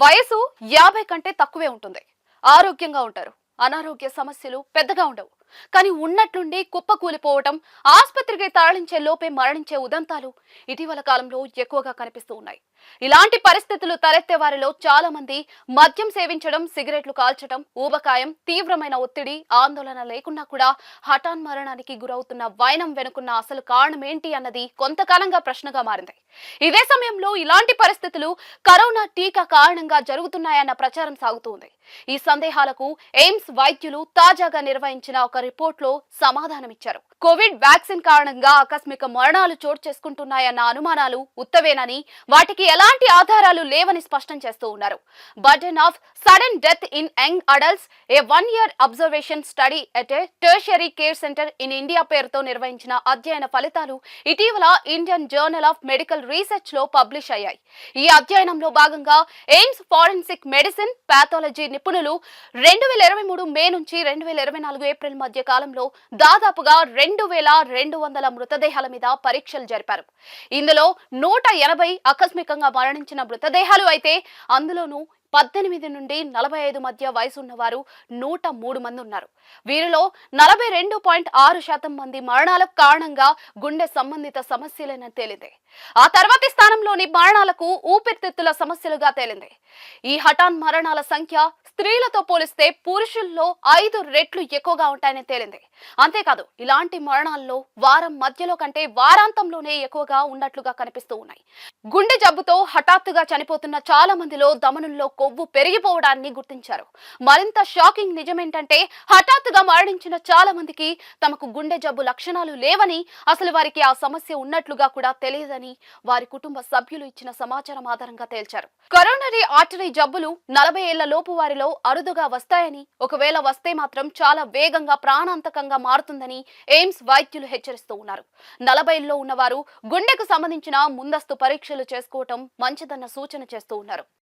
వయసు 50 కంటే తక్కువే ఉంటుంది. ఆరోగ్యంగా ఉంటారు. అనారోగ్య సమస్యలు పెద్దగా ఉండవు. కానీ ఉన్నట్లుండి కుప్పకూలిపోవటం, ఆస్పత్రికి తరలించే లోపే మరణించే ఉదంతాలు ఇటీవల కాలంలో ఎక్కువగా కనిపిస్తూ ఉన్నాయి. ఇలాంటి పరిస్థితులు తలెత్తే వారిలో చాలా మంది మద్యం సేవించడం, సిగరెట్లు కాల్చడం, ఊబకాయం, తీవ్రమైన ఒత్తిడి, ఆందోళన లేకున్నా కూడా హఠాన్ మరణానికి గురవుతున్న వైనం వెనుకున్న అసలు కారణం ఏంటి అన్నది కొంతకాలంగా ప్రశ్నగా మారింది. ఇదే సమయంలో ఇలాంటి పరిస్థితులు కరోనా టీకా కారణంగా జరుగుతున్నాయన్న ప్రచారం సాగుతోంది. ఈ సందేహాలకు ఎయిమ్స్ వైద్యులు తాజాగా నిర్వహించిన ఒక రిపోర్ట్లో సమాధానమిచ్చారు. కోవిడ్ వ్యాక్సిన్ కారణంగా ఆకస్మిక మరణాలు చోటు చేసుకుంటున్నాయన్న అనుమానాలు ఉత్తవేనని, వాటికి ఎలాంటి ఆధారాలు లేవని స్పష్టం చేస్తూ ఉన్నారు. Burden of sudden death in young adults, A 1-year observation study at a tertiary care centre in India పేరుతో నిర్వహించిన అధ్యయన ఫలితాలు ఇటీవల Indian journal of medical research లో పబ్లిష్ అయ్యాయి. ఈ అధ్యయనంలో భాగంగా ఎయిమ్స్ ఫోరెన్సిక్ మెడిసిన్ పాథాలజీ నిపుణులు 2023 మే నుంచి 2024 ఏప్రిల్ మధ్య కాలంలో దాదాపుగా 2200 మృతదేహాల మీద పరీక్షలు జరిపారు. ఇందులో 180 ఆకస్మికంగా మరణించిన మృతదేహాలు అయితే అందులోనూ 18 నుండి 45 మధ్య వయసు ఉన్నవారు 103 మంది ఉన్నారు. వీరిలో 42.6% మంది మరణాలకు కారణంగా గుండె సంబంధిత సమస్యలేనని తేలింది. ఆ తర్వాతి స్థానంలోని మరణాలకు ఊపిరితిత్తుల సమస్యలుగా తేలింది. ఈ హఠాన్ మరణాల సంఖ్య స్త్రీలతో పోలిస్తే పురుషుల్లో 5 రెట్లు ఎక్కువగా ఉంటాయని తేలింది. అంతేకాదు, ఇలాంటి మరణాల్లో వారం మధ్యలో కంటే వారాంతంలోనే ఎక్కువగా ఉన్నట్లుగా కనిపిస్తూ ఉన్నాయి. గుండె జబ్బుతో హఠాత్తుగా చనిపోతున్న చాలా మందిలో ధమనుల్లో కొవ్వు పెరిగిపోవడాన్ని గుర్తించారు. మరింత షాకింగ్ నిజమేంటంటే, హఠాత్తుగా మరణించిన చాలా మందికి తమకు గుండె జబ్బు లక్షణాలు లేవని, అసలు వారికి ఆ సమస్య ఉన్నట్లుగా కూడా తెలియదని వారి కుటుంబ సభ్యులు ఇచ్చిన సమాచారం ఆధారంగా తేల్చారు. కరోనరీ ఆర్టరీ జబ్బులు 40 ఏళ్ల లోపు వారిలో అరుదుగా వస్తాయని, ఒకవేళ వస్తే మాత్రం చాలా వేగంగా ప్రాణాంతకంగా మారుతుందని ఎయిమ్స్ వైద్యులు హెచ్చరిస్తూ ఉన్నారు. 40లో ఉన్నవారు గుండెకు సంబంధించిన ముందస్తు పరీక్షలు చేసుకోవటం మంచిదన్న సూచన చేస్తూ ఉన్నారు.